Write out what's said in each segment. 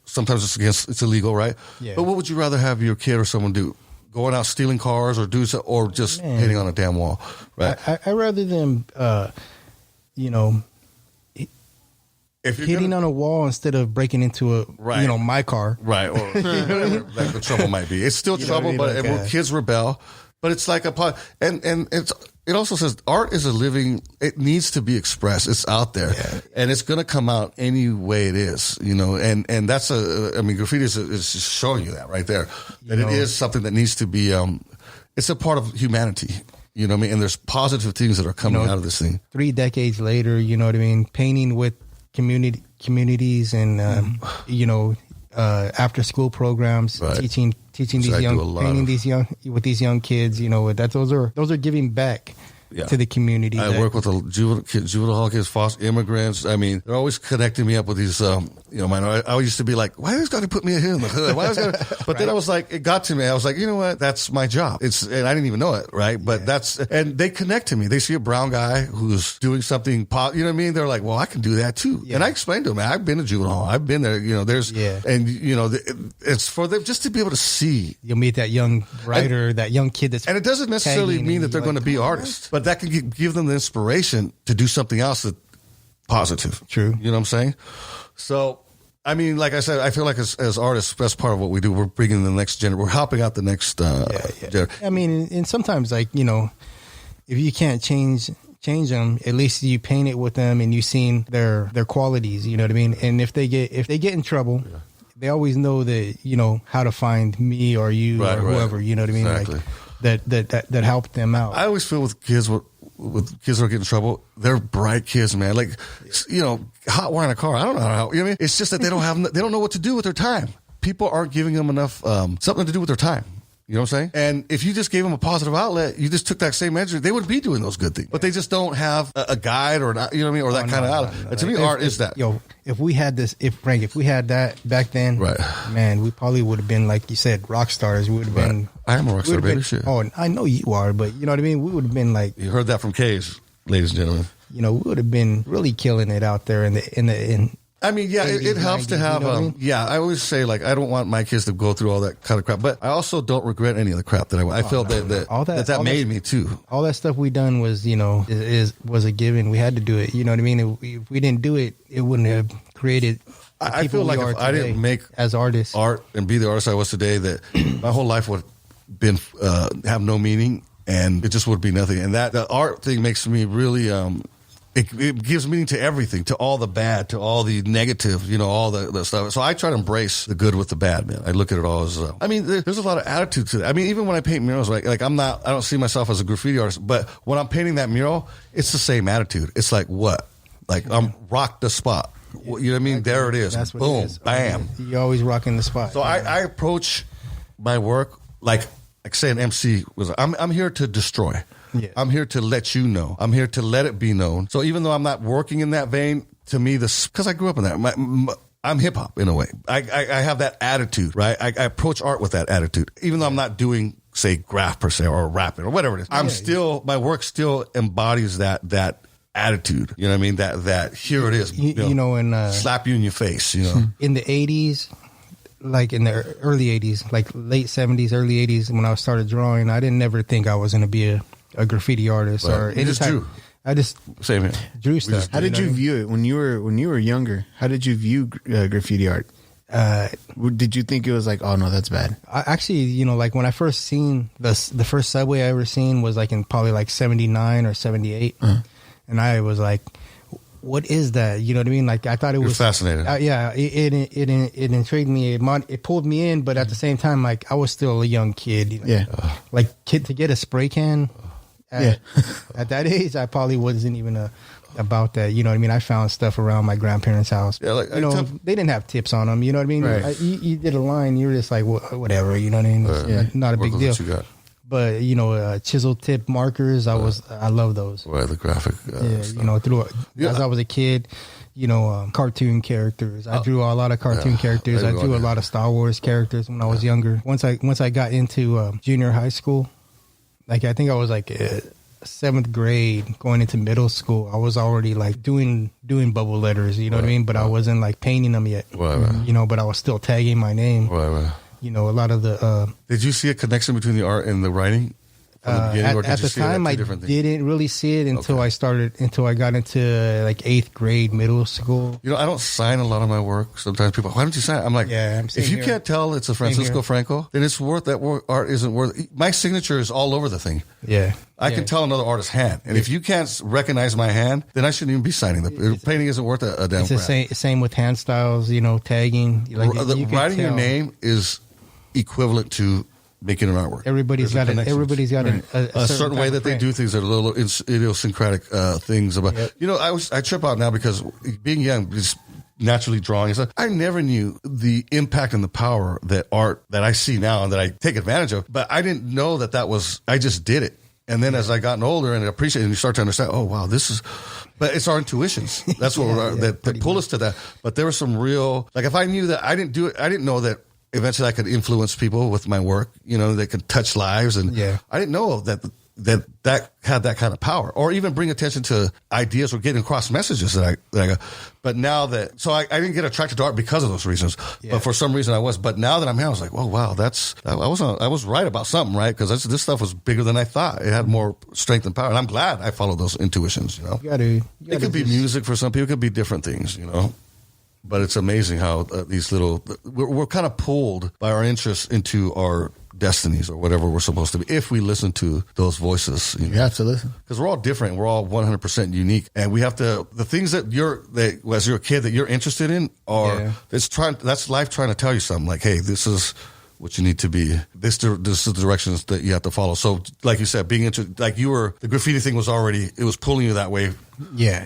Sometimes it's illegal, right? Yeah. But what would you rather have your kid or someone do? Going out stealing cars or just hitting on a damn wall, right? I rather them, If you're hitting on a wall instead of breaking into my car. Right, or like the trouble might be. It's still trouble, but kids rebel. But it's like and it also says art is a living. It needs to be expressed. It's out there, and it's going to come out any way it is, And that's graffiti is just showing you that right there. That it is something that needs to be. It's a part of humanity. You know what I mean? And there's positive things that are coming out of this thing. 3 decades later, you know what I mean? Painting with communities and after school programs, teaching these young kids, those are giving back to the community. I work with the juvenile hall kids, foster immigrants. I mean, they're always connecting me up with these, I used to be like, why is God to put me here in the hood? But then I was like, it got to me. I was like, you know what? That's my job. And I didn't even know it, right? But and they connect to me. They see a brown guy who's doing something, you know what I mean? They're like, well, I can do that too. Yeah. And I explained to them, I've been to juvenile hall. I've been there, it's for them just to be able to see. You'll meet that young writer, that young kid and it doesn't necessarily mean that they're going to be artists, but that can give them the inspiration to do something else that's positive. True. You know what I'm saying? So, I mean, like I said, I feel like as artists, that's part of what we do. We're bringing the next generation. We're helping out the next generation. I mean, and sometimes, if you can't change them, at least you paint it with them and you've seen their qualities. You know what I mean? And if they get in trouble, they always know that how to find me or you or whoever. You know what I mean? Exactly. Like that helped them out. I always feel with kids that are getting in trouble, they're bright kids, man. Like, hot wire in a car. I don't know how. You know what I mean? It's just that they don't know what to do with their time. People aren't giving them enough something to do with their time. You know what I'm saying? And if you just gave them a positive outlet, you just took that same energy, they would be doing those good things. But they just don't have a guide or not, you know what I mean, or that kind of outlet. To me, art is that. If we had that back then, man, we probably would have been, like you said, rock stars. We would have been. I am a rock star, baby. Shit. Oh, I know you are, but you know what I mean? We would have been like. You heard that from Kaze, ladies and gentlemen. We would have been really killing it out there in I mean, it helps 90s, to have, I always say, like, I don't want my kids to go through all that kind of crap, but I also don't regret any of the crap that I felt that made me too. All that stuff we done was, was a given. We had to do it. You know what I mean? If we didn't do it, it wouldn't have created. I feel like if I didn't make as artists art and be the artist I was today, that my whole life would have been, have no meaning and it just would be nothing. And the art thing makes me really, It gives meaning to everything, to all the bad, to all the negative, all the stuff. So I try to embrace the good with the bad, man. I look at it all as, there's a lot of attitude to that. I mean, even when I paint murals, like I don't see myself as a graffiti artist, but when I'm painting that mural, it's the same attitude. It's like, what? Like, I'm rock the spot. You know what I mean? There it is. That's what Boom. it is. Bam. You're always rocking the spot. So I approach my work like say an MC was, I'm here to destroy. Yeah. I'm here to let you know. I'm here to let it be known. So even though I'm not working in that vein, to me, because I grew up in that, I'm hip hop in a way. I have that attitude, right? I approach art with that attitude, even though I'm not doing, say, graph per se or rapping or whatever it is. My work still embodies that attitude. You know what I mean? That here it is. And slap you in your face. In the 80s. Like in the early 80s, like late 70s, early 80s, when I started drawing, I didn't never think I was going to be a graffiti artist or any just drew. I just same here. Drew stuff. How did you view it when you were younger? How did you view graffiti art? Did you think it was like, oh no, that's bad? I actually, like when I first seen the first subway I ever seen was like in probably like 79 or 78, and I was like, what is that? You know what I mean? Like I thought it was fascinating. It intrigued me. It pulled me in, but at the same time, like I was still a young kid. To get a spray can. At that age, I probably wasn't even about that. You know what I mean? I found stuff around my grandparents' house. Yeah, they didn't have tips on them. You know what I mean? Right. You did a line, you were just like whatever. You know what I mean? It's not a big deal. What you got. But chisel tip markers, I love those. Right, the graphic. As I was a kid, cartoon characters. I drew a lot of cartoon characters. I drew a lot of Star Wars characters when I was younger. Once I got into junior high school, like I think I was like 7th grade, going into middle school, I was already like doing bubble letters, you know what I mean? But I wasn't like painting them yet, you know, but I was still tagging my name. You know, a lot of the... Did you see a connection between the art and the writing? At the time, I didn't really see it until I got into like 8th grade, middle school. You know, I don't sign a lot of my work. Sometimes people, why don't you sign it? I'm like, if you can't tell it's a Francisco Franco, then it's worth that art isn't worth. My signature is all over the thing. Yeah. I can tell another artist's hand. And if you can't recognize my hand, then I shouldn't even be signing. The painting isn't worth a damn crap. It's the same with hand styles, you know, tagging. Like, writing your name is equivalent to making an artwork. Everybody's got a certain way that they do things that are little idiosyncratic things about. You know, I trip out now because being young, just naturally drawing. I never knew the impact and the power that art that I see now and that I take advantage of. But I didn't know that was. I just did it. And then as I gotten older and appreciate it, and you start to understand, oh wow, this is. But it's our intuitions. That's what that pull us to that. But there was some real, like if I knew that I didn't do it, I didn't know that. Eventually, I could influence people with my work. You know, they could touch lives, and I didn't know that had that kind of power, or even bring attention to ideas or getting across messages that I go. But now that, so I didn't get attracted to art because of those reasons. But for some reason, I was. But now that I'm here, I was like, oh wow, I was right about something, right? Because this stuff was bigger than I thought. It had more strength and power, and I'm glad I followed those intuitions. You know, it could be music for some people. It could be different things. You know. But it's amazing how these little... We're kind of pulled by our interests into our destinies or whatever we're supposed to be if we listen to those voices. You have to listen. Because we're all different. We're all 100% unique. And we have to... The things that as you're a kid, that you're interested in are... That's life trying to tell you something. Like, hey, this is what you need to be. This is the directions that you have to follow. So, like you said, being into... Like you were... The graffiti thing was already... It was pulling you that way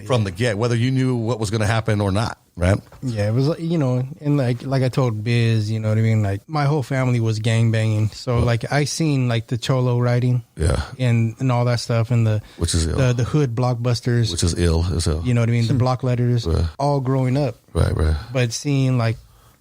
from the get, whether you knew what was going to happen or not. Right. Yeah, it was, you know, and like I told Biz, you know what I mean? Like my whole family was gangbanging. So like I seen like the cholo writing. And all that stuff and which is ill. The hood blockbusters. Which is ill as hell. You know what I mean? The block letters all growing up. Right. But seeing like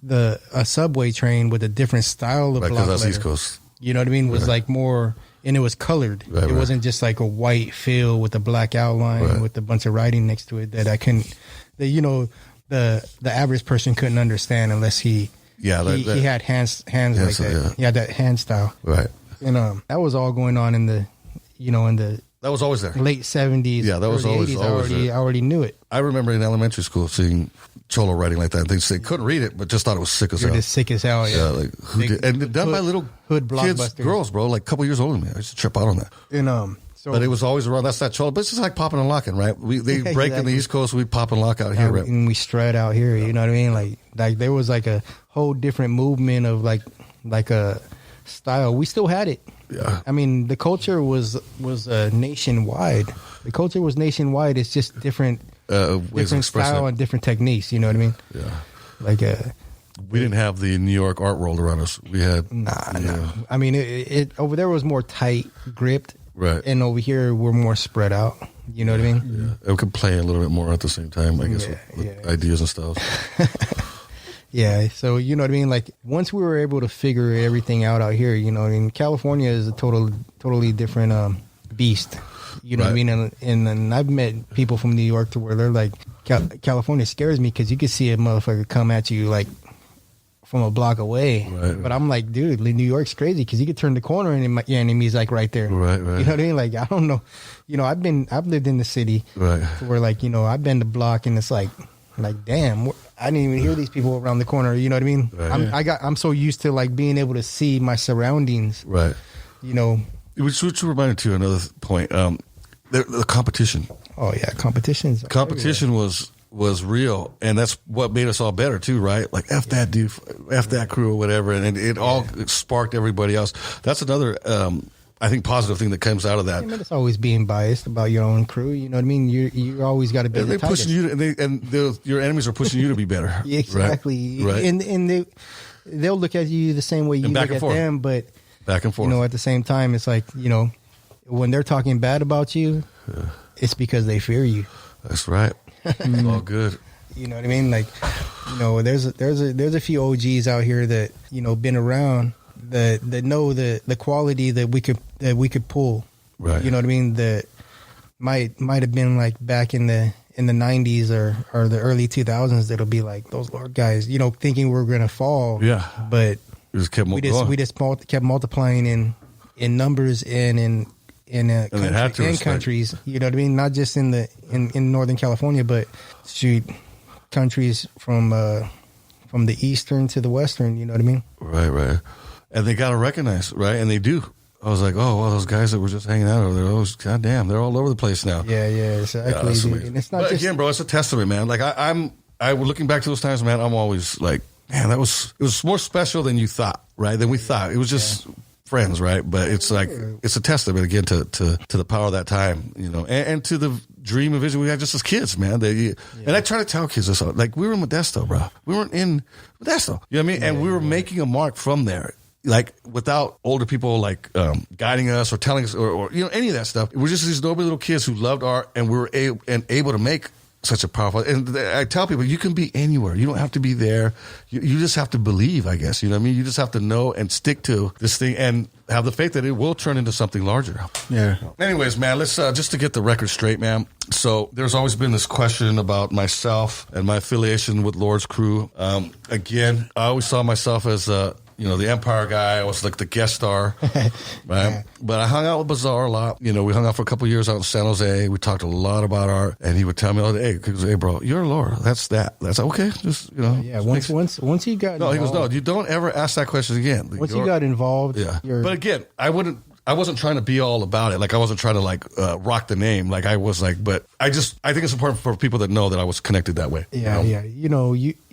a subway train with a different style of block letter. Because that's East Coast. You know what I mean? Was like more, and it was colored. It wasn't just like a white fill with a black outline with a bunch of writing next to it that I couldn't, you know, the average person couldn't understand unless he had hands like that. He had that hand style. Right. And that was all going on in the that was always there. Late 70s. Yeah, that was always 80s. I already knew it. I remember in elementary school seeing cholo writing like that. They couldn't read it, but just thought it was sick as hell. Just sick as hell, yeah. Like and done by little hood kids, girls, bro, like a couple years older than me. I used to trip out on that. And but it was always around. That's that cholo. But it's just like popping and locking, right? They break in the East Coast. We pop and lock out here, right? And we strut out here. You know what I mean? Like there was like a whole different movement of like a style. We still had it. Yeah. I mean, the culture was nationwide. The culture was nationwide. It's just different style and different techniques. You know what I mean? Yeah. Like we didn't have the New York art world around us. We had no. I mean, it over there was more tight gripped. Right. And over here, we're more spread out. You know what I mean? Yeah. We could play a little bit more at the same time, I guess, with ideas and stuff. Yeah. So, you know what I mean? Like, once we were able to figure everything out here, you know what I mean? California is a totally different beast. You know what I mean? And I've met people from New York to where they're like, California scares me because you can see a motherfucker come at you like from a block away. Right. But I'm like, dude, New York's crazy because you could turn the corner and your enemy's like right there. Right. You know what I mean? Like, I don't know. You know, I've lived in the city. Right. Where like, you know, I've been the block and it's like damn, I didn't even hear these people around the corner. You know what I mean? Right. I'm so used to like being able to see my surroundings. Right. You know. Which reminded to another point. The competition. Oh yeah, competition was real, and that's what made us all better too, right? Like F that dude, F that crew or whatever, and it all sparked everybody else. That's another I think positive thing that comes out of that. I mean, it's always being biased about your own crew. You know what I mean? You always got to be. They're pushing you, your enemies are pushing you to be better. Exactly, right? And they'll look at you the same way you look at them, but back and forth. You know, at the same time, it's like, you know, when they're talking bad about you, it's because they fear you. That's right. It's all good. You know what I mean? Like, you know, there's a few OGs out here that, you know, been around that know the quality that we could pull. Right. You know what I mean? That might have been like back in the 90s or the early 2000s. That'll be like those Lord guys, thinking we're gonna fall. Yeah, but we just kept going. We just kept multiplying in numbers and in countries. You know what I mean? Not just in Northern California, but countries from the eastern to the western. You know what I mean? Right. And they got to recognize, right? And they do. I was like, oh, well, those guys that were just hanging out over there, goddamn, they're all over the place now. Yeah, exactly. And it's not but again, bro, it's a testament, man. Like I'm looking back to those times, man. I'm always like, man, it was more special than you thought, right? Than we thought. It was just friends, right? But it's like it's a testament again to the power of that time, and to the dream and vision we had just as kids, man. And I try to tell kids this, like we were in Modesto, bro. We weren't in Modesto, you know what I mean? And we were making a mark from there. Like without older people like guiding us or telling us or any of that stuff. We're just these noble little kids who loved art, and we were able to make such a powerful. And I tell people, you can be anywhere. You don't have to be there. You just have to believe, I guess. You know what I mean? You just have to know and stick to this thing and have the faith that it will turn into something larger. Yeah. Anyways, man, let's just to get the record straight, man. So there's always been this question about myself and my affiliation with Lord's crew. Again, I always saw myself as the Empire guy. I was like the guest star, right? But I hung out with Bazaar a lot. We hung out for a couple of years out in San Jose. We talked a lot about art, and he would tell me, hey, bro, you're Laura. That's okay. Just Yeah. Once you got he goes, no, you don't ever ask that question again. Once you got involved, But again, I wasn't trying to be all about it. Like I wasn't trying to rock the name. Like I was like, but I think it's important for people that know that I was connected that way. Yeah.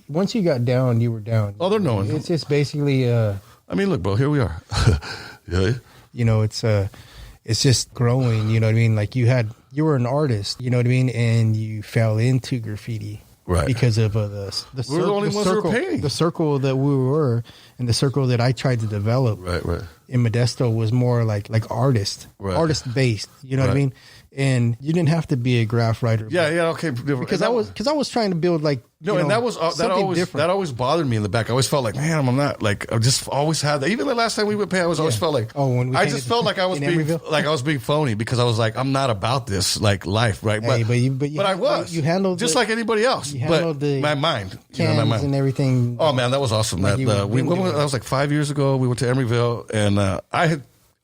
Once you got down, you were down. Oh, they're knowing. It's just basically. I mean, look, bro, here we are. Yeah. It's just growing. You know what I mean? Like you were an artist. You know what I mean? And you fell into graffiti, right? Because of the we're the only ones who were painting. The circle that we were, and the circle that I tried to develop, right. In Modesto was more like artist based. You know what I mean? And you didn't have to be a graph writer. Okay. Because I was trying to build like. And that was that always bothered me in the back. I always felt like, man, I'm not like I just always had that. Even the last time we went paint, I always felt like I just felt like I was being phony because I was like, I'm not about this like life, right? But I was. You handled just like anybody else. But my mind, my mind and everything. Oh man, that was awesome. That was like 5 years ago. We went to Emeryville, and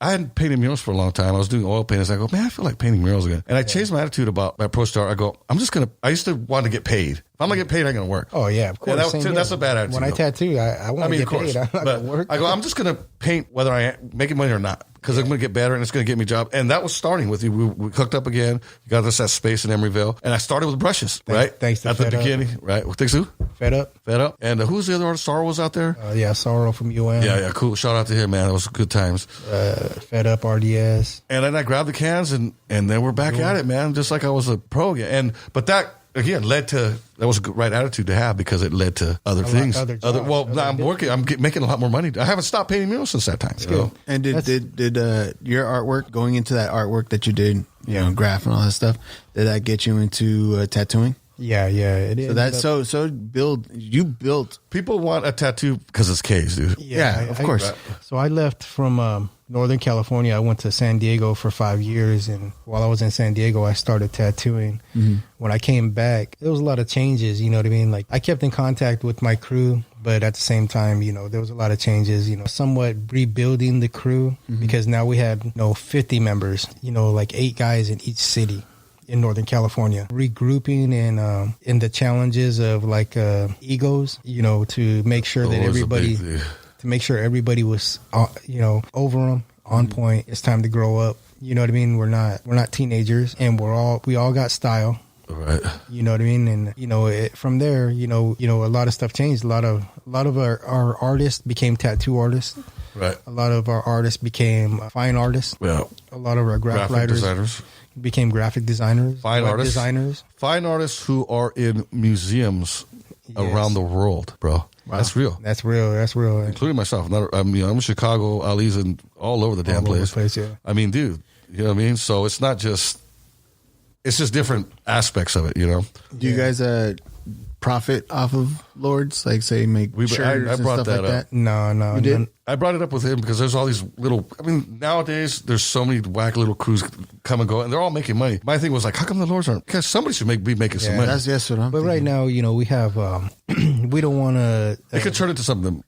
I hadn't painted murals for a long time. I was doing oil paintings. I go, man, I feel like painting murals again. And I changed my attitude about my approach to art. I go, I used to want to get paid. If I'm going to get paid, I'm going to work. Oh, yeah, of course. That's a bad attitude. When I tattoo, I want to get paid. I'm not going to work. I go, I'm just going to paint whether I am making money or not. Because I'm going to get better and it's going to get me a job. And that was starting with you. We hooked up again. You got us that space in Emeryville. And I started with brushes, right? Thanks to At the beginning, right? Thanks to Fed Up. And who's the other artist? Sorrow was out there? Sorrow from UM. Yeah, cool. Shout out to him, man. It was good times. Fed Up, RDS. And then I grabbed the cans and then we're back at it, man. Just like I was a pro again. But that, again, that was a good, right attitude to have because it led to other things. I'm working. I'm making a lot more money. I haven't stopped painting murals since that time. So. And did your artwork, going into that artwork that you did, graph and all that stuff, did that get you into tattooing? Yeah, it is. So you built. People want a tattoo because it's Kaze, dude. Yeah, of course. So I left from Northern California. I went to San Diego for 5 years, and while I was in San Diego, I started tattooing. Mm-hmm. When I came back, there was a lot of changes. You know what I mean? Like I kept in contact with my crew, but at the same time, there was a lot of changes. Somewhat rebuilding the crew because now we had 50 members. Like 8 guys in each city in Northern California, regrouping and in the challenges of like egos, to make sure that everybody was, over them, on point. It's time to grow up. You know what I mean? We're not teenagers, and we all got style. Right. You know what I mean? And from there, a lot of stuff changed. A lot of our artists became tattoo artists. Right. A lot of our artists became fine artists. Yeah. A lot of our graphic designers became graphic designers. Fine artists who are in museums around the world, bro. Wow. That's real. That's real. Including myself. I'm in Chicago, Ali's, and all over the damn place. Yeah. I mean, dude, you know what I mean? So it's not just, it's just different aspects of it, Do you guys, profit off of Lords? Like, say, make shirts I and brought stuff that like up. that? No, You did? I brought it up with him because there's all these little. I mean, nowadays there's so many whack little crews come and go, and they're all making money. My thing was like, how come the Lords aren't? Because somebody should be making some money. That's what I'm But thinking. right now, we have we don't want to. It could turn into something